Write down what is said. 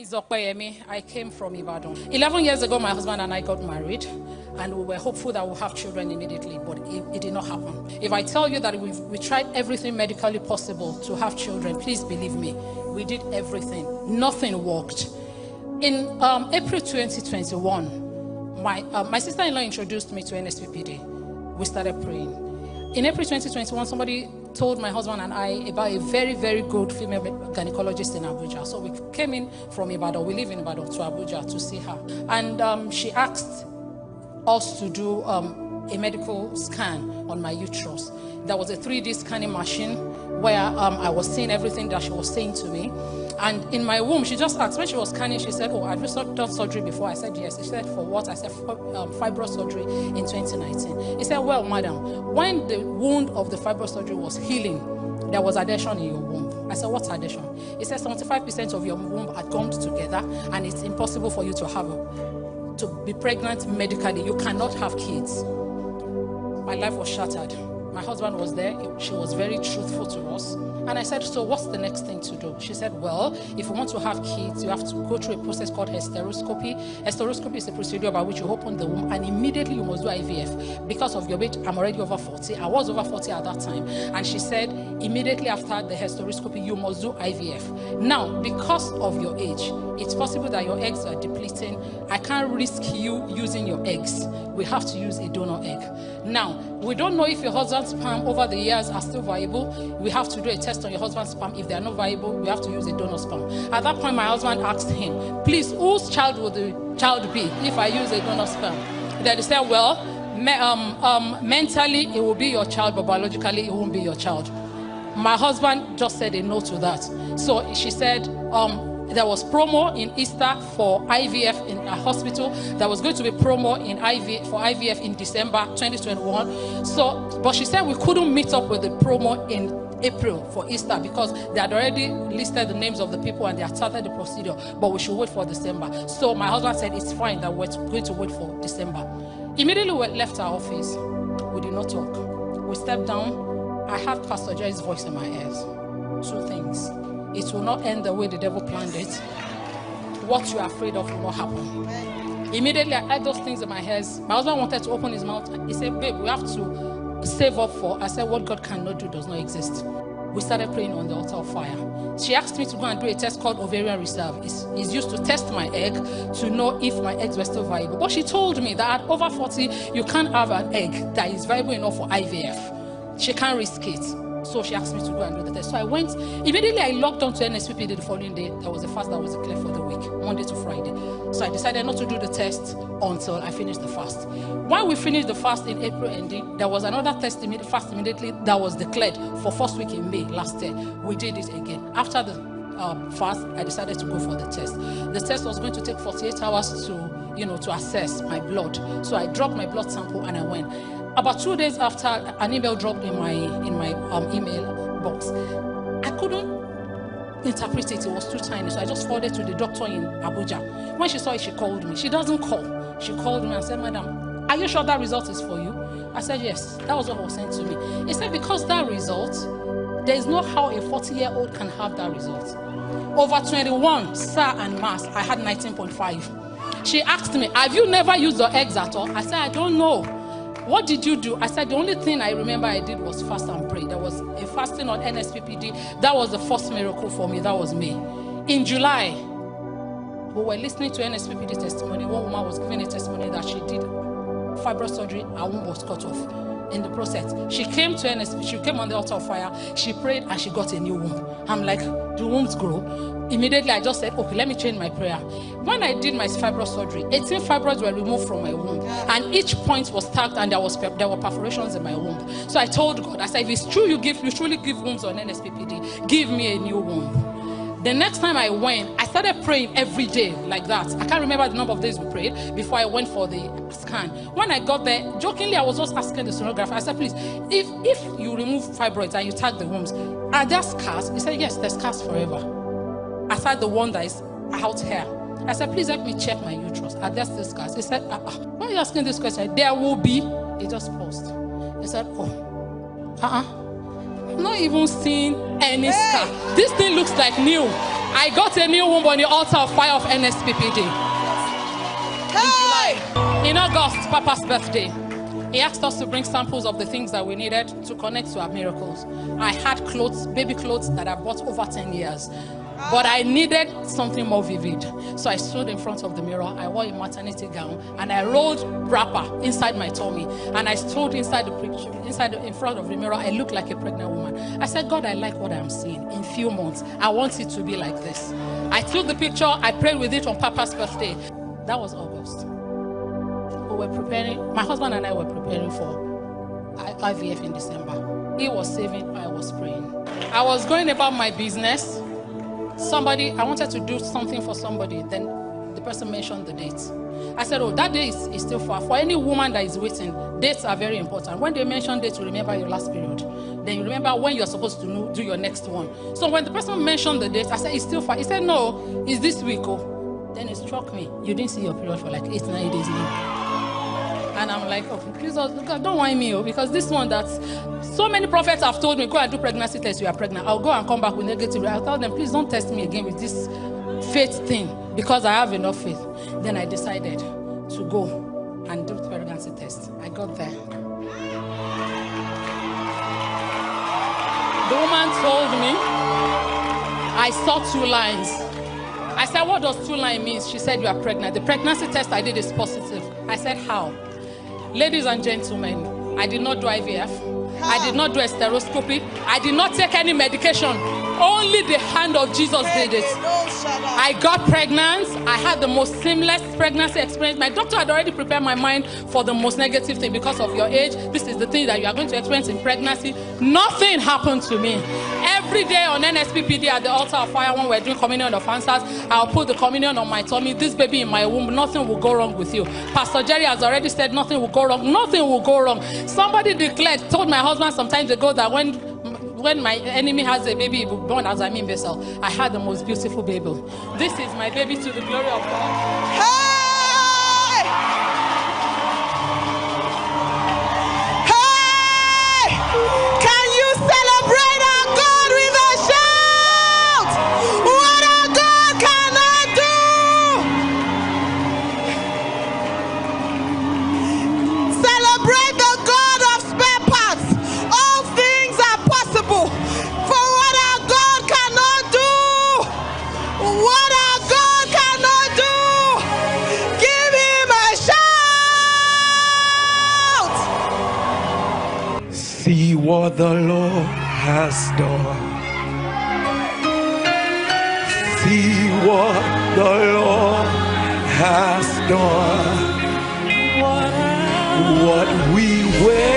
is Okpeyemi. I came from Ibadan. 11 years ago, my husband and I got married, and we were hopeful that we'll have children immediately, but it did not happen. If I tell you that we tried everything medically possible to have children, please believe me, we did everything. Nothing worked. In April 2021, my sister-in-law introduced me to NSPPD. We started praying. In April 2021, somebody told my husband and I about a very, very good female gynecologist in Abuja. So we came in from Ibadan, we live in Ibadan, to Abuja to see her. And she asked us to do a medical scan on my uterus. There was a 3D scanning machine where I was seeing everything that she was saying to me. And in my womb, she just asked, when she was scanning, she said, oh, have you done surgery before? I said, yes. She said, for what? I said, fibro surgery in 2019. He said, well, madam, when the wound of the fibro surgery was healing, there was adhesion in your womb. I said, what's adhesion? He said, 75% of your womb had gummed together, and it's impossible for you to be pregnant medically. You cannot have kids. My life was shattered. My husband was there. She was very truthful to us. And I said, so what's the next thing to do? She said, well, if you want to have kids, you have to go through a process called hysteroscopy. Hysteroscopy is a procedure by which you open the womb, and immediately you must do IVF. Because of your age, I'm already over 40. I was over 40 at that time. And she said, immediately after the hysteroscopy, you must do IVF. Now, because of your age, it's possible that your eggs are depleting. I can't risk you using your eggs. We have to use a donor egg. Now, we don't know if your husband's sperm over the years are still viable. We have to do a test on your husband's sperm. If they are not viable, we have to use a donor sperm. At that point, my husband asked him, please, whose child will the child be if I use a donor sperm? Then he said, well, mentally it will be your child, but biologically it won't be your child. My husband just said a no to that. So she said, there was promo in Easter for IVF in a hospital. There was going to be promo for IVF in December 2021. So, but she said we couldn't meet up with the promo in April for Easter because they had already listed the names of the people and they had started the procedure, but we should wait for December. So my husband said it's fine that we're going to wait for December. Immediately we left our office. We did not talk. We stepped down. I had Pastor Joy's voice in my ears. Two things. It will not end the way the devil planned it. What you are afraid of will not happen. Immediately I had those things in my ears. My husband wanted to open his mouth. He said, babe, we have to save up for. I said, what God cannot do does not exist. We started praying on the altar of fire. She asked me to go and do a test called ovarian reserve. It's used to test my egg to know if my eggs were still viable. But she told me that at over 40, you can't have an egg that is viable enough for IVF. She can't risk it. So she asked me to go and do the test. So I went. Immediately I logged on to NSPPD the following day. There was a fast that was declared for the week, Monday to Friday. So I decided not to do the test until I finished the fast. While we finished the fast in April ending, there was another fast immediately that was declared for first week in May last year. We did it again. After the fast, I decided to go for the test. The test was going to take 48 hours to assess my blood. So I dropped my blood sample and I went. About 2 days after, an email dropped in my email box. I couldn't interpret it. It was too tiny, so I just forwarded to the doctor in Abuja. When she saw it, she called me. She doesn't call. She called me and said, madam, are you sure that result is for you? I said, yes. That was what was sent to me. He said, because that result, there is no how a 40-year-old can have that result. Over 21 SAR and mass, I had 19.5. She asked me, have you never used your eggs at all? I said, I don't know. What did you do? I said, the only thing I remember I did was fast and pray. There was a fasting on NSPPD. That was the first miracle for me. That was me. In July, we were listening to NSPPD testimony. One woman was giving a testimony that she did fibro surgery. Her womb was cut off. In the process, she came to NSP. She came on the altar of fire. She prayed and she got a new womb. I'm like, do wombs grow? Immediately, I just said, okay, let me change my prayer. When I did my fibro surgery, 18 fibroids were removed from my womb, and each point was tagged, and there were perforations in my womb. So I told God, I said, if it's true you truly give wombs on NSPPD, give me a new womb. The next time I went, I started praying every day like that. I can't remember the number of days we prayed before I went for the scan. When I got there, jokingly, I was just asking the sonographer, I said, please, if you remove fibroids and you tag the wombs, are there scars? He said, yes, there's scars forever. Aside the one that is out here. I said, please help me check my uterus. Are there still scars? He said, why are you asking this question? There will be. He just paused. He said, I'm not even seeing any scar. This thing looks like new. I got a new womb on the altar of fire of NSPPD. Hey! In August, Papa's birthday, he asked us to bring samples of the things that we needed to connect to our miracles. I had clothes, baby clothes that I bought over 10 years. But I needed something more vivid. So I stood in front of the mirror. I wore a maternity gown and I rolled wrapper inside my tummy. And I stood inside the picture, in front of the mirror. I looked like a pregnant woman. I said, God, I like what I'm seeing. In a few months, I want it to be like this. I took the picture. I prayed with it on Papa's birthday. That was August. We were preparing, my husband and I were preparing for IVF in December. He was saving, I was praying. I was going about my business. I wanted to do something for somebody. Then the person mentioned the date. I said, oh, that day is still far. For any woman that is waiting, dates are very important. When they mention dates, you remember your last period. Then you remember when you're supposed to do your next one. So when the person mentioned the date, I said, it's still far. He said, no, it's this week. Oh. Then it struck me. You didn't see your period for like 8-9 days now. And I'm like, oh, please, God, don't whine me, because this one that so many prophets have told me, go and do pregnancy test, you are pregnant. I'll go and come back with negative. I'll tell them, please don't test me again with this faith thing, because I have enough faith. Then I decided to go and do the pregnancy test. I got there. The woman told me, I saw 2 lines. I said, what does 2 lines mean? She said, you are pregnant. The pregnancy test I did is positive. I said, how? Ladies and gentlemen, I did not do IVF. I did not do a stereoscopy. I did not take any medication. Only the hand of Jesus did it. I got pregnant. I had the most seamless pregnancy experience. My doctor had already prepared my mind for the most negative thing. Because of your age, this is the thing that you are going to experience in pregnancy. Nothing happened to me. Every day on NSPPD at the altar of fire, when we're doing communion of answers, I'll put the communion on my tummy. This baby in my womb, nothing will go wrong with you. Pastor Jerry has already said nothing will go wrong. Nothing will go wrong. Somebody told my husband some time ago that when my enemy has a baby born as a mean vessel, I had the most beautiful baby. This is my baby to the glory of God. Hey! Hey! Can you celebrate our God with a shout? What our God cannot do! Celebrate the God of spare parts. All things are possible. For what our God cannot do, what our God cannot do, give him a shout. See what the Lord has done. See what the Lord has done. What we were